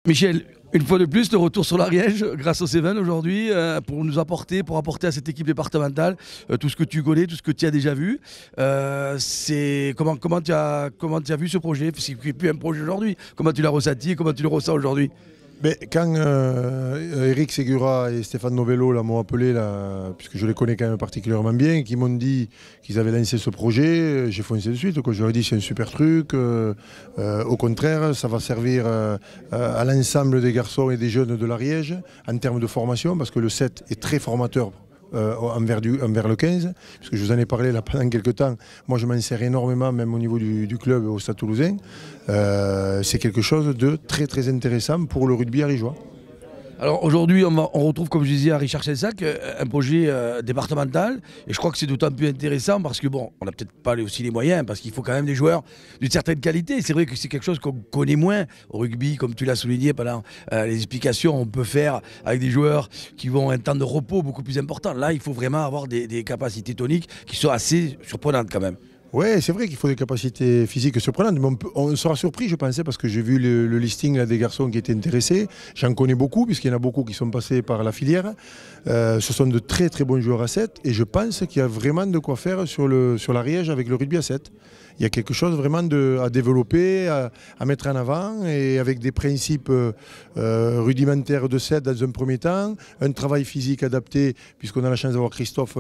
Michel, une fois de plus, le retour sur l'Ariège grâce au Cévennes aujourd'hui pour apporter à cette équipe départementale tout ce que tu connais, tout ce que tu as déjà vu. Comment tu as vu ce projet? C'est plus un projet aujourd'hui. Comment tu l'as ressenti et comment tu le ressens aujourd'hui? Mais quand Eric Segura et Stéphane Novello m'ont appelé, puisque je les connais quand même particulièrement bien, qui m'ont dit qu'ils avaient lancé ce projet, j'ai foncé de suite. Je leur ai dit c'est un super truc, au contraire ça va servir à l'ensemble des garçons et des jeunes de l'Ariège en termes de formation, parce que le 7 est très formateur envers le 15, puisque je vous en ai parlé là pendant quelques temps. Moi je m'en sers énormément, même au niveau du club au Stade Toulousain. C'est quelque chose de très très intéressant pour le rugby ariégeois. Alors aujourd'hui, on retrouve, comme je disais, à Richard Chensac, un projet départemental. Et je crois que c'est d'autant plus intéressant parce que, bon, on n'a peut-être pas aussi les moyens, parce qu'il faut quand même des joueurs d'une certaine qualité. C'est vrai que c'est quelque chose qu'on connaît moins au rugby, comme tu l'as souligné pendant les explications. On peut faire avec des joueurs qui vont un temps de repos beaucoup plus important. Là, il faut vraiment avoir des capacités toniques qui sont assez surprenantes quand même. Oui, c'est vrai qu'il faut des capacités physiques surprenantes, mais on sera surpris, je pensais, parce que j'ai vu le listing là, des garçons qui étaient intéressés. J'en connais beaucoup, puisqu'il y en a beaucoup qui sont passés par la filière. Ce sont de très très bons joueurs à 7, et je pense qu'il y a vraiment de quoi faire sur l'Ariège avec le rugby à 7. Il y a quelque chose vraiment à développer, à mettre en avant, et avec des principes rudimentaires de 7 dans un premier temps, un travail physique adapté, puisqu'on a la chance d'avoir Christophe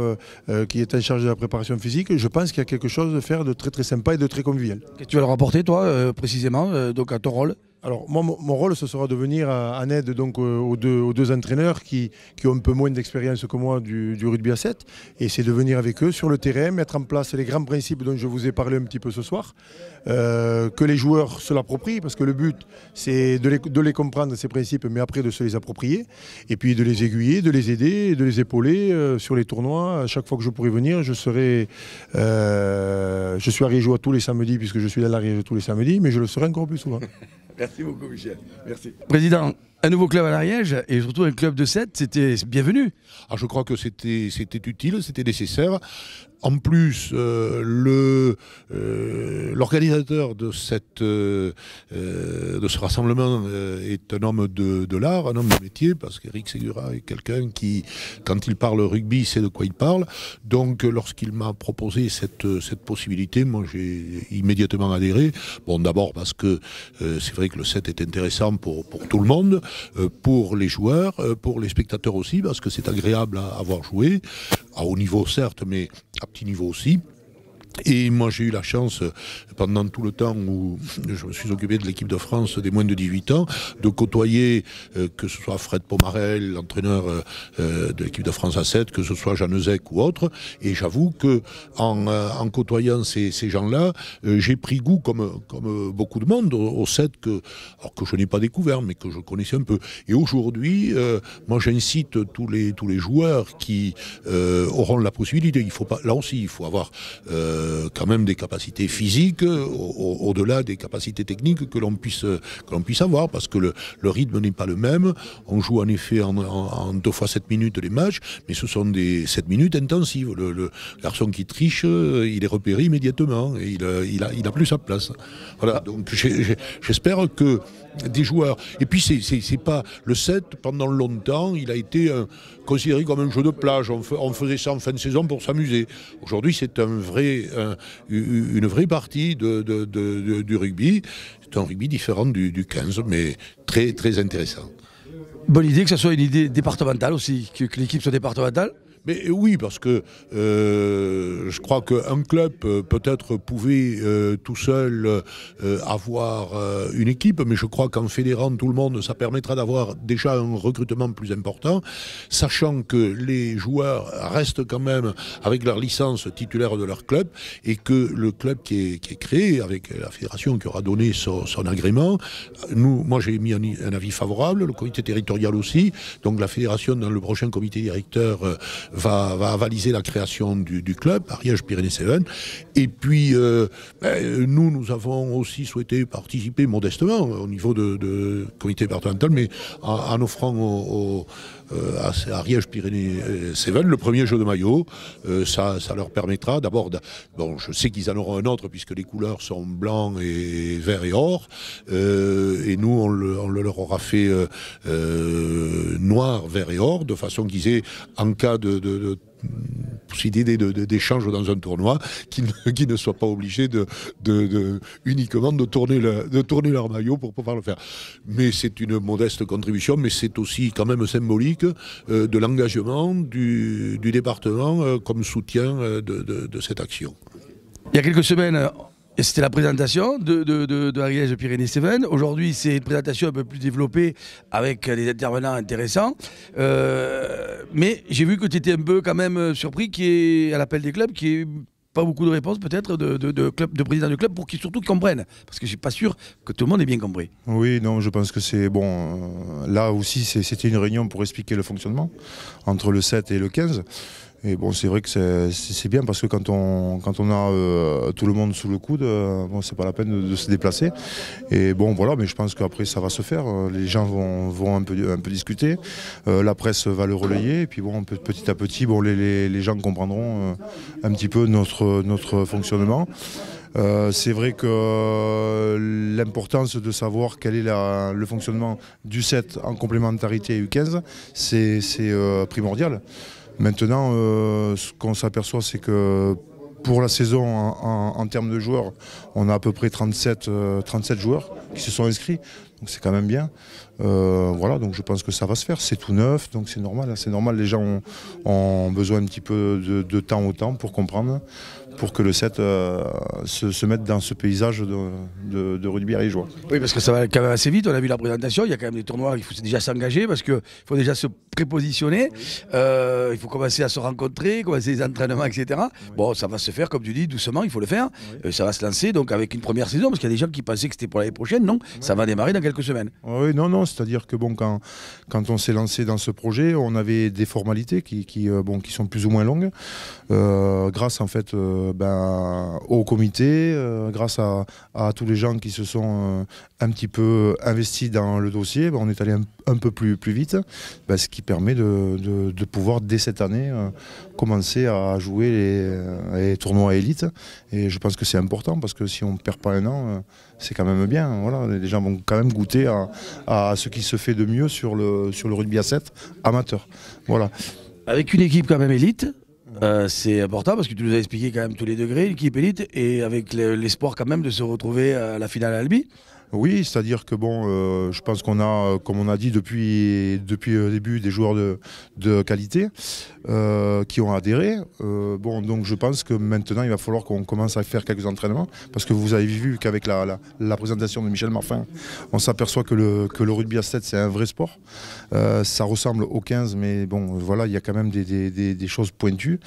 qui est en charge de la préparation physique. Je pense qu'il y a quelque chose à faire de très très sympa et de très convivial. Qu'est-ce que tu vas leur apporter, toi, précisément, donc à ton rôle? Alors moi, mon rôle, ce sera de venir en aide donc, aux deux entraîneurs qui ont un peu moins d'expérience que moi du rugby à 7. Et c'est de venir avec eux sur le terrain, mettre en place les grands principes dont je vous ai parlé un petit peu ce soir, que les joueurs se l'approprient, parce que le but, c'est de les comprendre, ces principes, mais après de se les approprier, et puis de les aiguiller, de les aider, de les épauler sur les tournois. À chaque fois que je pourrai venir, je suis ariégeois tous les samedis, puisque je suis dans l'Ariège tous les samedis, mais je le serai encore plus souvent. Merci beaucoup, Michel. Merci. Président, un nouveau club à l'Ariège et surtout un club de 7, c'était bienvenu. Ah, je crois que c'était utile, c'était nécessaire. En plus, l'organisateur de ce rassemblement est un homme de l'art, un homme de métier, parce qu'Eric Segura est quelqu'un qui, quand il parle rugby, sait de quoi il parle. Donc, lorsqu'il m'a proposé cette possibilité, moi j'ai immédiatement adhéré. Bon, d'abord parce que c'est vrai que le 7 est intéressant pour tout le monde, pour les joueurs, pour les spectateurs aussi, parce que c'est agréable à avoir joué, à haut niveau certes, mais à petit niveau aussi. Et moi j'ai eu la chance, pendant tout le temps où je me suis occupé de l'équipe de France des moins de 18 ans, de côtoyer, que ce soit Fred Pomarel, l'entraîneur de l'équipe de France à 7, que ce soit Jean Nezec ou autre. Et j'avoue que en côtoyant ces gens-là, j'ai pris goût, comme beaucoup de monde, au 7, alors que je n'ai pas découvert, mais que je connaissais un peu. Et aujourd'hui, moi j'incite tous les joueurs qui auront la possibilité. Il faut pas, là aussi, il faut avoir quand même des capacités physiques au-delà des capacités techniques que l'on puisse avoir, parce que le rythme n'est pas le même. On joue en effet en 2 fois 7 minutes les matchs, mais ce sont des 7 minutes intensives. Le garçon qui triche, il est repéré immédiatement et il a plus sa place. Voilà, donc j'espère que des joueurs... Et puis c'est pas... Le 7, pendant longtemps, il a été considéré comme un jeu de plage. On faisait ça en fin de saison pour s'amuser. Aujourd'hui, c'est une vraie partie du rugby. C'est un rugby différent du 15, mais très, très intéressant. Bonne idée que ce soit une idée départementale aussi, que l'équipe soit départementale. Mais oui, parce que je crois qu'un club peut-être pouvait tout seul avoir une équipe, mais je crois qu'en fédérant tout le monde, ça permettra d'avoir déjà un recrutement plus important, sachant que les joueurs restent quand même avec leur licence titulaire de leur club, et que le club qui est créé avec la fédération qui aura donné son agrément, moi j'ai mis un avis favorable, le comité territorial aussi, donc la fédération dans le prochain comité directeur va avaliser la création du club, Ariège-Pyrénées-Cévennes. Et puis, nous avons aussi souhaité participer modestement au niveau de comité départemental, mais en offrant à Ariège-Pyrénées-Cévennes, le premier jeu de maillot. Ça leur permettra d'abord, bon, je sais qu'ils en auront un autre puisque les couleurs sont blanc et vert et or, et nous on le leur aura fait noir, vert et or, de façon qu'ils aient, en cas de possibilité d'échange dans un tournoi, qui ne soient pas obligés uniquement de tourner leur maillot pour pouvoir le faire. Mais c'est une modeste contribution, mais c'est aussi quand même symbolique de l'engagement du département comme soutien de cette action. Il y a quelques semaines, c'était la présentation de Ariège-Pyrénées-Cévennes. Aujourd'hui, c'est une présentation un peu plus développée avec des intervenants intéressants. Mais j'ai vu que tu étais un peu quand même surpris à l'appel des clubs, qu'il n'y ait pas beaucoup de réponses peut-être de présidents de clubs pour qu'ils surtout comprennent. Parce que je ne suis pas sûr que tout le monde ait bien compris. Oui, non, je pense que c'est bon. Là aussi, c'était une réunion pour expliquer le fonctionnement entre le 7 et le 15. Et bon, c'est vrai que c'est bien parce que quand on a tout le monde sous le coude, bon, c'est pas la peine de se déplacer. Et bon, voilà, mais je pense qu'après ça va se faire. Les gens vont un peu discuter. La presse va le relayer. Et puis bon, petit à petit, bon, les gens comprendront un petit peu notre fonctionnement. C'est vrai que l'importance de savoir quel est le fonctionnement du 7 en complémentarité U15, c'est primordial. Maintenant, ce qu'on s'aperçoit, c'est que pour la saison, en termes de joueurs, on a à peu près 37 joueurs qui se sont inscrits. Donc c'est quand même bien. Voilà, donc je pense que ça va se faire. C'est tout neuf, donc c'est normal. C'est normal, les gens ont besoin un petit peu de temps au temps pour comprendre, pour que le 7 se mette dans ce paysage de rugby ariégeois. Oui, parce que ça va quand même assez vite. On a vu la présentation. Il y a quand même des tournois, il faut déjà s'engager parce qu'il faut déjà se prépositionner. Il faut commencer à se rencontrer, commencer les entraînements, etc. Oui. Bon, ça va se faire, comme tu dis, doucement, il faut le faire. Oui. Ça va se lancer donc avec une première saison, parce qu'il y a des gens qui pensaient que c'était pour l'année prochaine. Non, ça va démarrer dans quelques semaines. Oui, non, c'est-à-dire que bon, quand on s'est lancé dans ce projet, on avait des formalités qui sont plus ou moins longues, grâce en fait au comité, grâce à tous les gens qui se sont un petit peu investis dans le dossier, on est allé un peu plus vite, ce qui permet de pouvoir dès cette année commencer à jouer les tournois élites. Et je pense que c'est important parce que si on ne perd pas un an, c'est quand même bien. Voilà, les gens vont quand même goûter à ce qui se fait de mieux sur le rugby à 7 amateur. Voilà. Avec une équipe quand même élite. C'est important parce que tu nous as expliqué quand même tous les degrés, l'équipe élite, et avec l'espoir quand même de se retrouver à la finale à Albi. Oui, c'est-à-dire que bon, je pense qu'on a, comme on a dit depuis le début, des joueurs de qualité qui ont adhéré. Bon, donc je pense que maintenant il va falloir qu'on commence à faire quelques entraînements, parce que vous avez vu qu'avec la présentation de Michel Marfin, on s'aperçoit que le rugby à 7 c'est un vrai sport. Ça ressemble au 15, mais bon, voilà, il y a quand même des choses pointues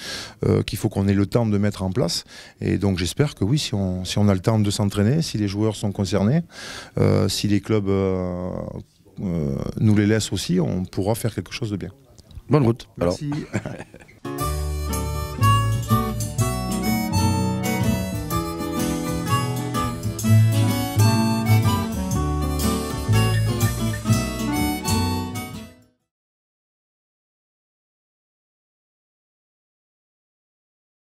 qu'il faut qu'on ait le temps de mettre en place. Et donc j'espère que oui, si on a le temps de s'entraîner, si les joueurs sont concernés, si les clubs nous les laissent aussi, on pourra faire quelque chose de bien. Bonne route. Merci. Alors.